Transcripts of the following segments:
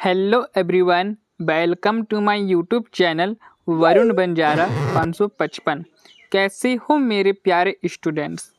Hello everyone, welcome to my YouTube channel Varun Banjara 555। कैसे हो मेरे प्यारे स्टूडेंट्स।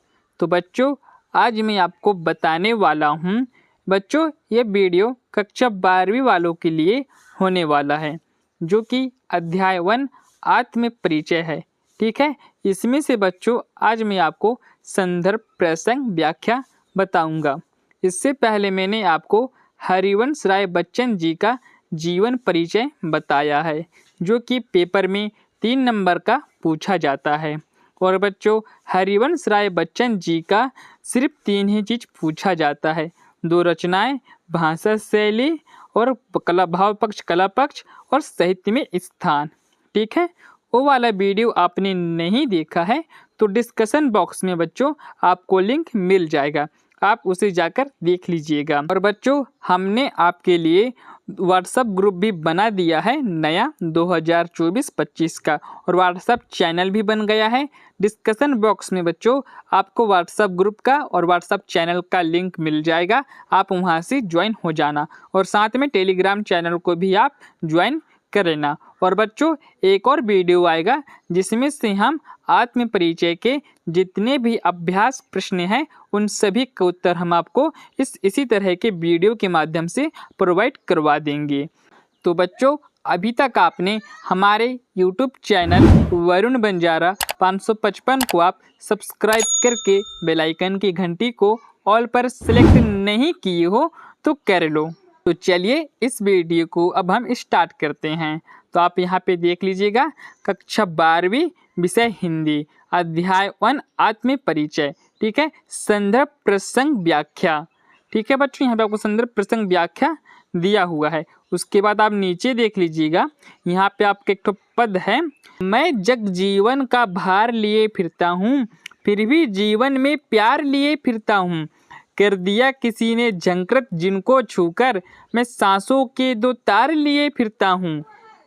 तो बच्चों, आज मैं आपको बताने वाला हूँ बच्चों, ये वीडियो कक्षा 12वीं वालों के लिए होने वाला है, जो कि अध्याय 1 आत्म परिचय है। ठीक है, इसमें से बच्चों आज मैं आपको संदर्भ प्रसंग व्याख्या बताऊंगा। इससे पहले मैंने आपको हरिवंश राय बच्चन जी का जीवन परिचय बताया है, जो कि पेपर में 3 नंबर का पूछा जाता है। और बच्चों, हरिवंश राय बच्चन जी का सिर्फ 3 ही चीज़ पूछा जाता है, 2 रचनाएं, भाषा शैली और कला भाव पक्ष, कला पक्ष और साहित्य में स्थान। ठीक है, वो वाला वीडियो आपने नहीं देखा है तो डिस्कशन बॉक्स में बच्चों आपको लिंक मिल जाएगा, आप उसे जाकर देख लीजिएगा। और बच्चों, हमने आपके लिए व्हाट्सएप ग्रुप भी बना दिया है नया 2024-25 का, और व्हाट्सएप चैनल भी बन गया है। डिस्कशन बॉक्स में बच्चों आपको व्हाट्सएप ग्रुप का और व्हाट्सएप चैनल का लिंक मिल जाएगा, आप वहां से ज्वाइन हो जाना। और साथ में टेलीग्राम चैनल को भी आप ज्वाइन कर लेना। और बच्चों, एक और वीडियो आएगा जिसमें से हम आत्म परिचय के जितने भी अभ्यास प्रश्न हैं उन सभी का उत्तर हम आपको इसी तरह के वीडियो के माध्यम से प्रोवाइड करवा देंगे। तो बच्चों, अभी तक आपने हमारे YouTube चैनल वरुण बंजारा 555 को आप सब्सक्राइब करके बेल आइकन की घंटी को ऑल पर सेलेक्ट नहीं किए हो तो कर लो। तो चलिए इस वीडियो को अब हम स्टार्ट करते हैं। तो आप यहाँ पे देख लीजिएगा, कक्षा 12वीं, विषय हिंदी, अध्याय 1 आत्म परिचय। ठीक है, संदर्भ प्रसंग व्याख्या। ठीक है बच्चों, यहाँ पे आपको संदर्भ प्रसंग व्याख्या दिया हुआ है। उसके बाद आप नीचे देख लीजिएगा, यहाँ पे आपके एक तो पद है, मैं जग जीवन का भार लिए फिरता हूँ, फिर भी जीवन में प्यार लिए फिरता हूँ। कर दिया किसी ने झंकृत जिनको छूकर, मैं सांसों के 2 तार लिए फिरता हूँ।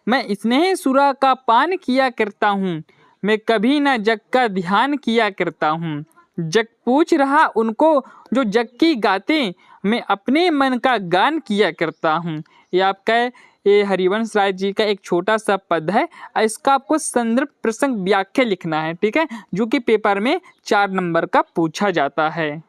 मैं स्नेह सुरा का पान किया करता हूँ, मैं कभी न जग का ध्यान किया करता हूँ। जग पूछ रहा उनको जो जग की गाते, मैं अपने मन का गान किया करता हूँ। ये आपका ये हरिवंश राय जी का एक छोटा सा पद है। इसका आपको संदर्भ प्रसंग व्याख्या लिखना है। ठीक है, जो कि पेपर में 4 नंबर का पूछा जाता है।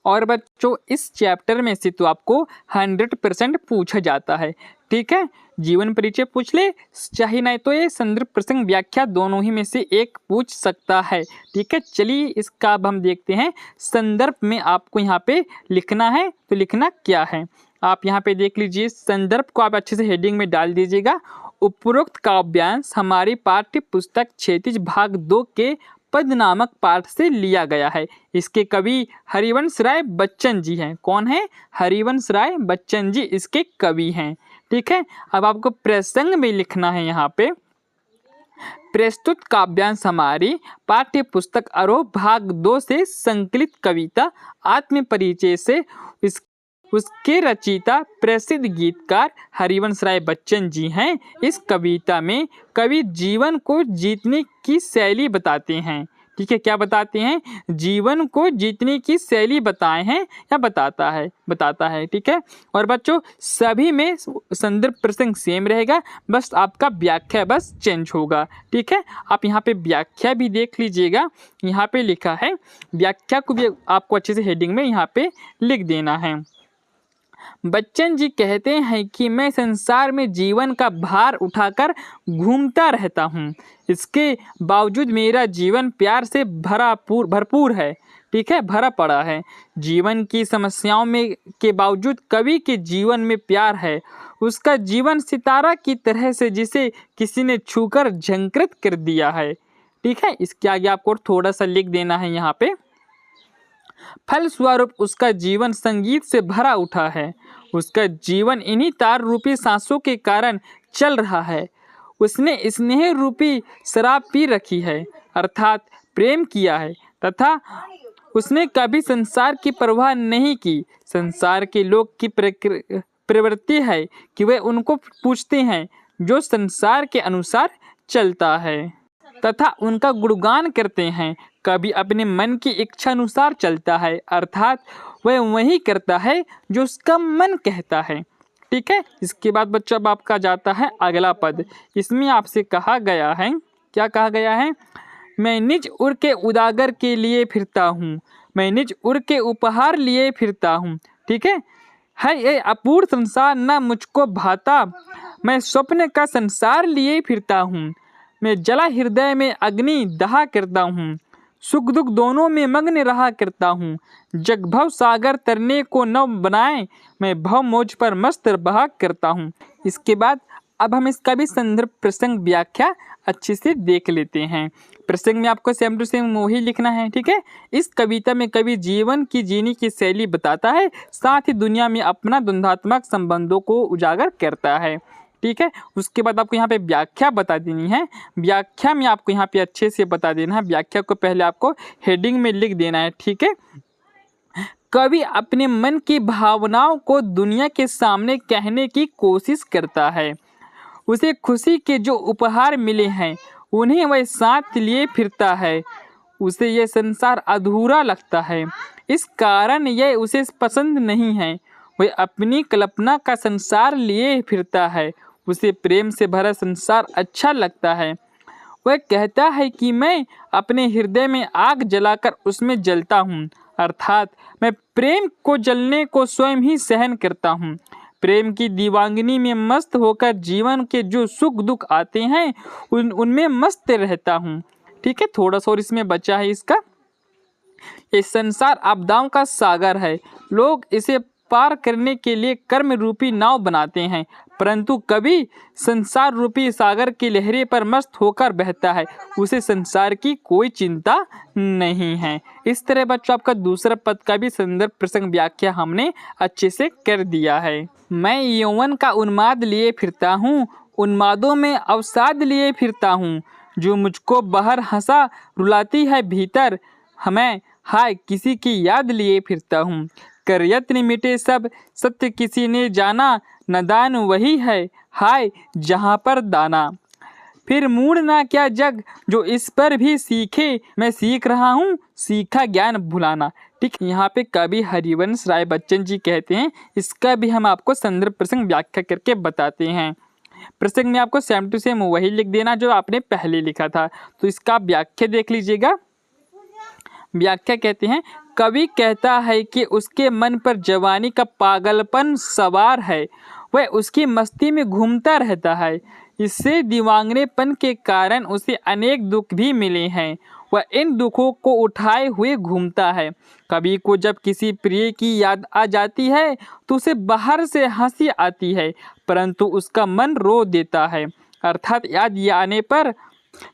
और बच्चों, इस चैप्टर में से तो आपको 100% पूछा जाता है। ठीक है, जीवन परिचय पूछ ले, चाहे नहीं तो ये संदर्भ प्रसंग व्याख्या दोनों ही में से एक पूछ सकता है। ठीक है, चलिए इसका अब हम देखते हैं। संदर्भ में आपको यहाँ पे लिखना है, तो लिखना क्या है आप यहाँ पे देख लीजिए। संदर्भ को आप अच्छे से हेडिंग में डाल दीजिएगा। उपरोक्त काव्यांश हमारी पाठ्य पुस्तक क्षैतिज भाग 2 के पद नामक पाठ से लिया गया है। इसके कवि हरिवंश राय बच्चन जी हैं। कौन है? हरिवंश राय बच्चन जी इसके कवि हैं। ठीक है, अब आपको प्रसंग में लिखना है यहाँ पे, प्रस्तुत काव्यांश हमारी पाठ्य पुस्तक आरोह भाग 2 से संकलित कविता आत्म परिचय से उसके रचयिता प्रसिद्ध गीतकार हरिवंश राय बच्चन जी हैं। इस कविता में कवि जीवन को जीतने की शैली बताते हैं। ठीक है, क्या बताते हैं? जीवन को जीतने की शैली बताए हैं या बताता है। ठीक है, और बच्चों सभी में संदर्भ प्रसंग सेम रहेगा, बस आपका व्याख्या बस चेंज होगा। ठीक है, आप यहाँ पे व्याख्या भी देख लीजिएगा, यहाँ पे लिखा है। व्याख्या को भी आपको अच्छे से हेडिंग में यहाँ पे लिख देना है। बच्चन जी कहते हैं कि मैं संसार में जीवन का भार उठाकर घूमता रहता हूँ, इसके बावजूद मेरा जीवन प्यार से भरपूर है। ठीक है, भरा पड़ा है। जीवन की समस्याओं में के बावजूद कवि के जीवन में प्यार है। उसका जीवन सितारा की तरह से जिसे किसी ने छूकर झंकृत कर दिया है। ठीक है, इसके आगे आपको थोड़ा सा लिख देना है यहाँ पे। फलस्वरूप उसका जीवन संगीत से भरा उठा है। उसका जीवन इन्हीं तार रूपी सांसों के कारण चल रहा है। उसने स्नेह रूपी शराब पी रखी है, अर्थात प्रेम किया है, तथा उसने कभी संसार की परवाह नहीं की। संसार के लोग की प्रवृत्ति है कि वे उनको पूछते हैं जो संसार के अनुसार चलता है, तथा उनका गुणगान करते हैं। कभी अपने मन की इच्छा अनुसार चलता है, अर्थात वह वही करता है जो उसका मन कहता है। ठीक है। इसके बाद बच्चों अब आपका जाता है अगला पद। इसमें आपसे कहा गया है, क्या कहा गया है? मैं निज उर के उदागर के लिए फिरता हूँ, मैं निज उर के उपहार लिए फिरता हूँ। ठीक है ये अपूर्ण संसार न मुझको भाता, मैं स्वप्न का संसार लिए फिरता हूँ। मैं जला हृदय में अग्नि दहा करता हूँ, सुख दुख दोनों में मग्न रहा करता हूँ। जग भव सागर तरने को न बनाए, मैं भव मौज पर मस्त बहा करता हूँ। इसके बाद अब हम इसका भी संदर्भ प्रसंग व्याख्या अच्छे से देख लेते हैं। प्रसंग में आपको सेम टू सेम वही लिखना है। ठीक है। इस कविता में कवि जीवन की जीने की शैली बताता है, साथ ही दुनिया में अपना द्वंद्वात्मक संबंधों को उजागर करता है। ठीक है। उसके बाद आपको यहाँ पे व्याख्या बता देनी है। व्याख्या में आपको यहाँ पे अच्छे से बता देना है। व्याख्या को पहले आपको हेडिंग में लिख देना है। ठीक है। कवि अपने मन की भावनाओं को दुनिया के सामने कहने की कोशिश करता है। उसे खुशी के जो उपहार मिले हैं उन्हें वह साथ लिए फिरता है। उसे यह संसार अधूरा लगता है, इस कारण यह उसे पसंद नहीं है। वह अपनी कल्पना का संसार लिए फिरता है। उसे प्रेम से भरा संसार अच्छा लगता है। वह कहता है कि मैं अपने हृदय में आग जलाकर उसमें जलता हूँ, अर्थात मैं प्रेम को जलने को स्वयं ही सहन करता हूँ। प्रेम की दीवांगनी में मस्त होकर जीवन के जो सुख दुख आते हैं उनमें मस्त रहता हूँ। ठीक है। थोड़ा सा और इसमें बचा है इसका। ये संसार आपदाओं का सागर है, लोग इसे पार करने के लिए कर्म रूपी नाव बनाते हैं, परंतु कभी संसार रूपी सागर की लहरें पर मस्त होकर बहता है, उसे संसार की कोई चिंता नहीं है। इस तरह बच्चों आपका दूसरा पद का भी संदर्भ प्रसंग व्याख्या हमने अच्छे से कर दिया है। मैं यौवन का उन्माद लिए फिरता हूँ, उन्मादों में अवसाद लिए फिरता हूँ। जो मुझको बाहर हंसा रुलाती है भीतर, हमें हाय किसी की याद लिए फिरता हूँ। कर यत्न मिटे सब सत्य किसी ने जाना, नदान वही है हाय जहाँ पर दाना। फिर मूड ना क्या जग जो इस पर भी सीखे, मैं सीख रहा हूँ सीखा ज्ञान भुलाना। ठीक। यहाँ पे कवि हरिवंश राय बच्चन जी कहते हैं, इसका भी हम आपको संदर्भ प्रसंग व्याख्या करके बताते हैं। प्रसंग में आपको सेम टू सेम वही लिख देना जो आपने पहले लिखा था। तो इसका व्याख्या देख लीजिएगा। व्याख्या कहते हैं, कवि कहता है कि उसके मन पर जवानी का पागलपन सवार है, वह उसकी मस्ती में घूमता रहता है। इससे दीवांगनेपन के कारण उसे अनेक दुख भी मिले हैं, वह इन दुखों को उठाए हुए घूमता है। कवि को जब किसी प्रिय की याद आ जाती है तो उसे बाहर से हंसी आती है, परंतु उसका मन रो देता है, अर्थात याद आने पर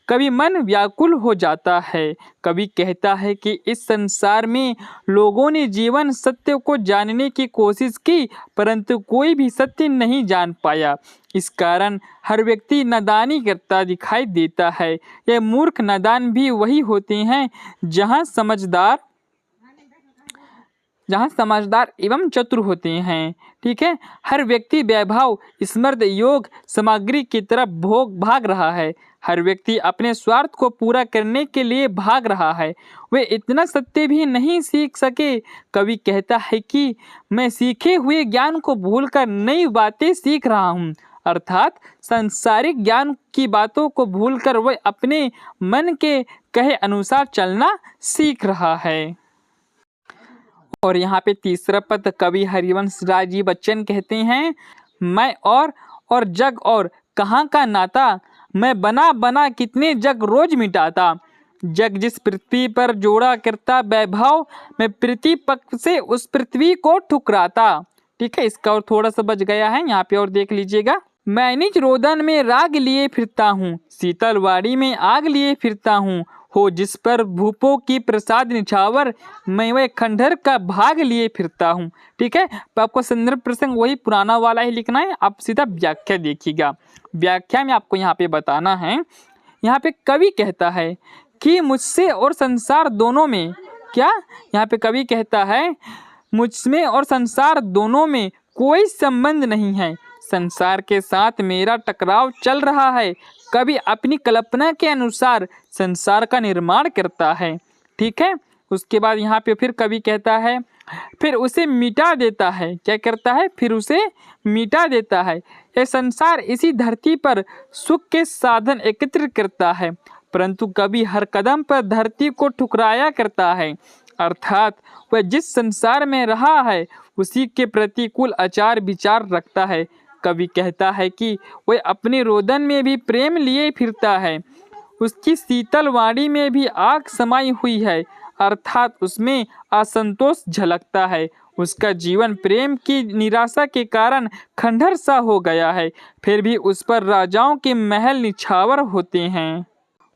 कभी मन व्याकुल हो जाता है। कवि कहता है कि इस संसार में लोगों ने जीवन सत्य को जानने की कोशिश की, परंतु कोई भी सत्य नहीं जान पाया। इस कारण हर व्यक्ति नादानी करता दिखाई देता है। यह मूर्ख नादान भी वही होते हैं जहाँ समझदार एवं चतुर होते हैं। ठीक है। हर व्यक्ति वैभव स्मृत योग सामग्री की तरफ भाग रहा है। हर व्यक्ति अपने स्वार्थ को पूरा करने के लिए भाग रहा है, वे इतना सत्य भी नहीं सीख सके। कवि कहता है कि मैं सीखे हुए ज्ञान को भूलकर नई बातें सीख रहा हूँ, अर्थात सांसारिक ज्ञान की बातों को भूलकर वह अपने मन के कहे अनुसार चलना सीख रहा है। और यहाँ पे तीसरा पद कवि हरिवंश राय जी बच्चन कहते हैं, मैं और जग और कहाँ का नाता, मैं बना बना कितने जग रोज मिटाता। जग जिस पृथ्वी पर जोड़ा करता वैभव, मैं पृथ्वी पक्ष से उस पृथ्वी को ठुकराता। ठीक है। इसका और थोड़ा सा बच गया है, यहाँ पे और देख लीजिएगा। मैं निज रोदन में राग लिए फिरता हूँ, शीतलवाड़ी में आग लिए फिरता हूँ। हो जिस पर भूपों की प्रसाद निछावर, मैं वह खंडहर का भाग लिए फिरता हूँ। ठीक है। तो आपको संदर्भ प्रसंग वही पुराना वाला ही लिखना है। आप सीधा व्याख्या देखिएगा। व्याख्या में आपको यहाँ पे बताना है, यहाँ पे कवि कहता है कि मुझसे और संसार दोनों में, क्या यहाँ पे कवि कहता है मुझमें और संसार दोनों में कोई संबंध नहीं है, संसार के साथ मेरा टकराव चल रहा है। कवि अपनी कल्पना के अनुसार संसार का निर्माण करता है। ठीक है। उसके बाद यहाँ पे फिर कवि कहता है, फिर उसे मिटा देता है। क्या करता है? फिर उसे मिटा देता है। यह संसार इसी धरती पर सुख के साधन एकत्र करता है, परंतु कभी हर कदम पर धरती को ठुकराया करता है। अर्थात वह जिस संसार में रहा है उसी के प्रतिकूल आचार विचार रखता है। कवि कहता है कि वह अपने रोदन में भी प्रेम लिए फिरता है, उसकी शीतल वाणी में भी आग समाई हुई है, अर्थात उसमें असंतोष झलकता है। उसका जीवन प्रेम की निराशा के कारण खंडहर सा हो गया है, फिर भी उस पर राजाओं के महल निछावर होते हैं।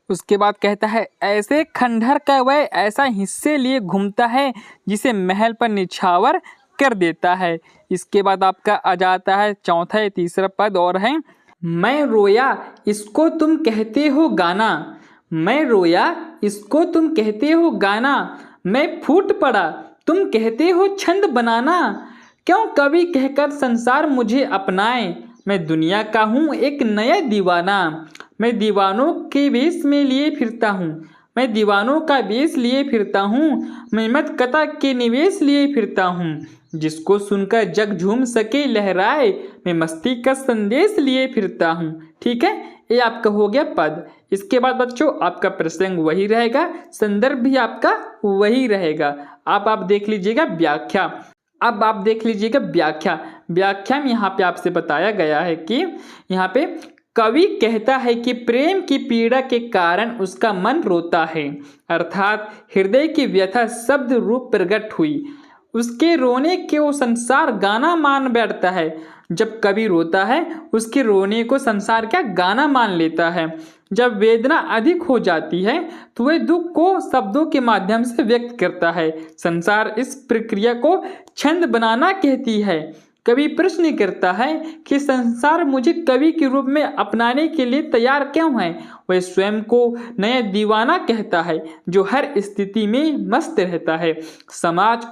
उसके बाद कहता है, ऐसे खंडहर का वह ऐसा हिस्से लिए घूमता है जिसे महल पर निछावर कर देता है। इसके बाद आपका आ जाता है चौथा या तीसरा पद और है, मैं रोया इसको तुम कहते हो गाना, मैं रोया इसको तुम कहते हो गाना, मैं फूट पड़ा तुम कहते हो छंद बनाना, क्यों कवि कहकर संसार मुझे अपनाए, मैं दुनिया का हूँ एक नया दीवाना, मैं दीवानों के वेश में लिए फिरता हूँ, मैं दीवानों का वेश लिए फिरता हूँ, मैं मत कथा के निवेश लिए फिरता हूँ, जिसको सुनकर जग झूम सके लहराए, मैं मस्ती का संदेश लिए फिरता हूँ। ठीक है, ये आपका हो गया पद। इसके बाद बच्चों आपका प्रसंग वही रहेगा, संदर्भ भी आपका वही रहेगा। अब आप देख लीजिएगा व्याख्या। अब आप देख लीजिएगा व्याख्या। व्याख्या में यहाँ पे आपसे बताया गया है कि यहाँ पे कवि कहता है कि प्रेम की पीड़ा के कारण उसका मन रोता है, अर्थात हृदय की व्यथा शब्द रूप प्रकट हुई, उसके रोने के वो संसार गाना मान बैठता है। जब कवि रोता है उसके रोने को संसार क्या गाना मान लेता है। जब वेदना अधिक हो जाती है तो वह दुख को शब्दों के माध्यम से व्यक्त करता है। संसार इस प्रक्रिया को छंद बनाना कहती है। कवि प्रश्न करता है कि संसार मुझे कवि के रूप में अपनाने के लिए तैयार क्यों है। वह स्वयं को नया दीवाना कहता है जो हर स्थिति में मस्त रहता है। समाज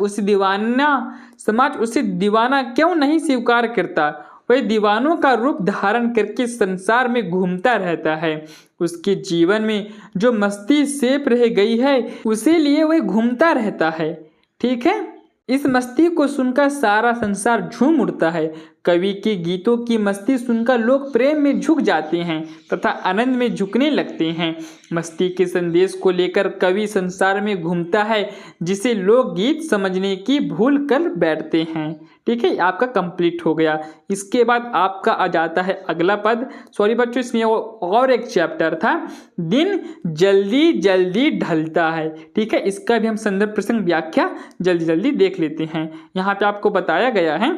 उसे दीवाना क्यों नहीं स्वीकार करता। वह दीवानों का रूप धारण करके संसार में घूमता रहता है। उसके जीवन में जो मस्ती सेप रह गई है उसे लिए वह घूमता रहता है। ठीक है, इस मस्ती को सुनकर सारा संसार झूम उठता है। कवि के गीतों की मस्ती सुनकर लोग प्रेम में झुक जाते हैं तथा आनंद में झुकने लगते हैं। मस्ती के संदेश को लेकर कवि संसार में घूमता है जिसे लोग गीत समझने की भूल कर बैठते हैं। ठीक है, आपका कंप्लीट हो गया। इसके बाद आपका आ जाता है अगला पद। सॉरी बच्चों, इसमें और एक चैप्टर था, दिन जल्दी जल्दी ढलता है। ठीक है, इसका भी हम संदर्भ प्रसंग व्याख्या जल्दी जल्दी देख लेते हैं। यहाँ पे आपको बताया गया है,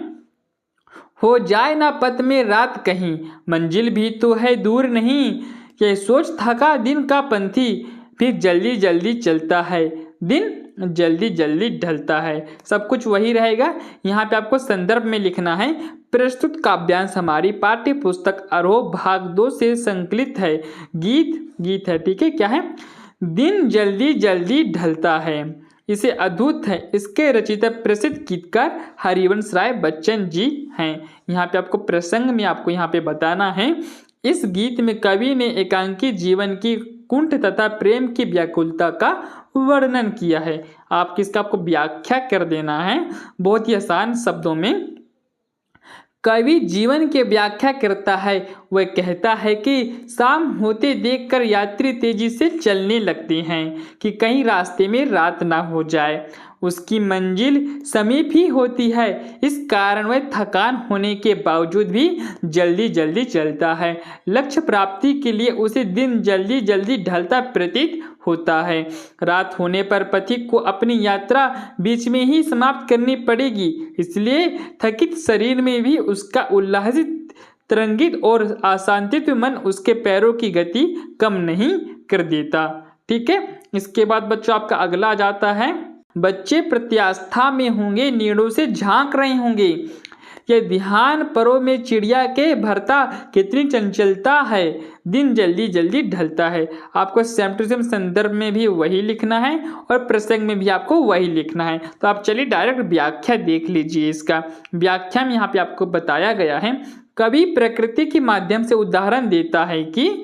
हो जाए ना पथ में रात कहीं, मंजिल भी तो है दूर नहीं, यह सोच थका दिन का पंथी, फिर जल्दी जल्दी चलता है, दिन जल्दी जल्दी ढलता है। सब कुछ वही रहेगा। यहाँ पे आपको संदर्भ में लिखना है, प्रस्तुत काव्यांश हमारी पाठ्य पुस्तक आरोह भाग 2 से संकलित है। गीत है। ठीक है, क्या है? दिन जल्दी जल्दी ढलता है, इसे अद्भुत है। इसके रचयिता प्रसिद्ध गीतकार हरिवंश राय बच्चन जी हैं। यहाँ पे आपको प्रसंग में आपको यहाँ पे बताना है, इस गीत में कवि ने एकांकी जीवन की कुंठ तथा प्रेम की व्याकुलता का वर्णन किया है। आप किसका आपको व्याख्या कर देना है बहुत ही आसान शब्दों में। कवि जीवन की व्याख्या करता है। वह कहता है कि शाम होते देखकर यात्री तेजी से चलने लगते हैं कि कहीं रास्ते में रात ना हो जाए। उसकी मंजिल समीप ही होती है, इस कारण वह थकान होने के बावजूद भी जल्दी जल्दी चलता है। लक्ष्य प्राप्ति के लिए उसे दिन जल्दी जल्दी ढलता प्रतीत होता है। रात होने पर पथिक को अपनी यात्रा बीच में ही समाप्त करनी पड़ेगी, इसलिए थकित शरीर में भी उसका उल्लासित, तरंगित और आशान्वित मन उसके पैरों की गति कम नहीं कर देता। ठीक है, इसके बाद बच्चों आपका अगला आ जाता है, बच्चे प्रत्यास्था में होंगे, नीड़ों से झांक रहे होंगे, ये ध्यान परों में चिड़िया के भरता कितनी चंचलता है, दिन जल्दी जल्दी ढलता है। आपको सेम टू सेम संदर्भ में भी वही लिखना है और प्रसंग में भी आपको वही लिखना है। तो आप चलिए डायरेक्ट व्याख्या देख लीजिए। इसका व्याख्या में यहाँ पे आपको बताया गया है, कवि प्रकृति के माध्यम से उदाहरण देता है कि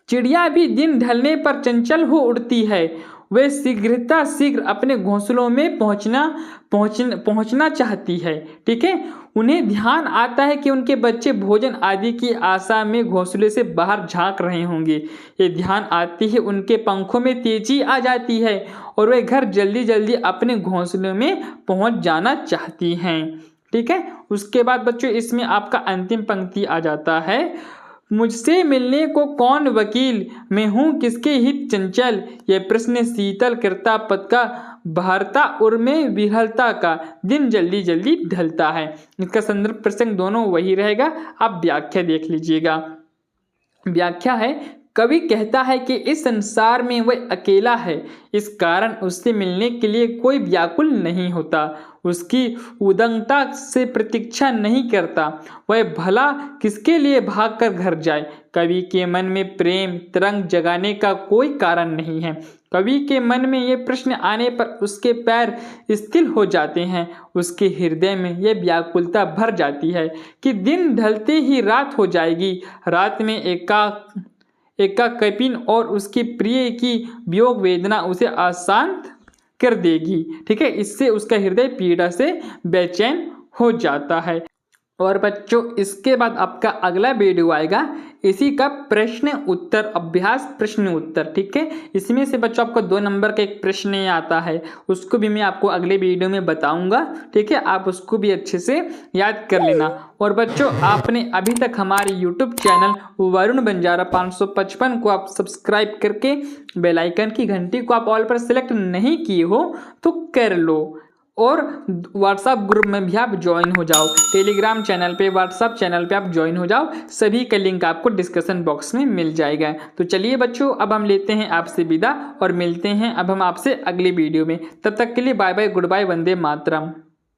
चिड़िया भी दिन ढलने पर चंचल हो उड़ती है, वह शीघ्र अपने घोंसलों में पहुंचना चाहती है। ठीक है, उन्हें ध्यान आता है कि उनके बच्चे भोजन आदि की आशा में घोंसले से बाहर झांक रहे होंगे। ये ध्यान आते ही उनके पंखों में तेजी आ जाती है और वे घर जल्दी जल्दी अपने घोंसले में पहुंच जाना चाहती हैं। ठीक है, उसके बाद बच्चों इसमें आपका अंतिम पंक्ति आ जाता है, मुझसे मिलने को कौन वकील, मैं हूँ किसके हित चंचल, ये प्रश्न शीतल करता पद का बहरता उर में विहलता का, दिन जल्दी जल्दी ढलता है। इसका संदर्भ प्रसंग दोनों वही रहेगा, आप व्याख्या देख लीजिएगा। व्याख्या है, कवि कहता है कि इस संसार में वह अकेला है, इस कारण उससे मिलने के लिए कोई व्याकुल नहीं होता, उसकी उदंगता से प्रतीक्षा नहीं करता, वह भला किसके लिए भागकर घर जाए। कवि के मन में प्रेम तरंग जगाने का कोई कारण नहीं है। कवि के मन में ये प्रश्न आने पर उसके पैर स्थिर हो जाते हैं, उसके हृदय में यह व्याकुलता भर जाती है कि दिन ढलते ही रात हो जाएगी। रात में एका कपिन और उसकी प्रिय की वियोग वेदना उसे अशांत कर देगी। ठीक है, इससे उसका हृदय पीड़ा से बेचैन हो जाता है। और बच्चों इसके बाद आपका अगला वीडियो आएगा इसी का प्रश्न उत्तर अभ्यास प्रश्न उत्तर। ठीक है, इसमें से बच्चों आपको 2 नंबर का एक प्रश्न आता है, उसको भी मैं आपको अगले वीडियो में बताऊंगा। ठीक है, आप उसको भी अच्छे से याद कर लेना। और बच्चों आपने अभी तक हमारे यूट्यूब चैनल वरुण बंजारा 555 को आप सब्सक्राइब करके बेल आइकन की घंटी को आप ऑल पर सेलेक्ट नहीं किए हो तो कर लो, और व्हाट्सएप ग्रुप में भी आप ज्वाइन हो जाओ, टेलीग्राम चैनल पे व्हाट्सएप चैनल पे आप ज्वाइन हो जाओ, सभी का लिंक आपको डिस्कशन बॉक्स में मिल जाएगा। तो चलिए बच्चों अब हम लेते हैं आपसे विदा और मिलते हैं अब हम आपसे अगली वीडियो में। तब तक के लिए bye bye, good bye, Vande Mataram.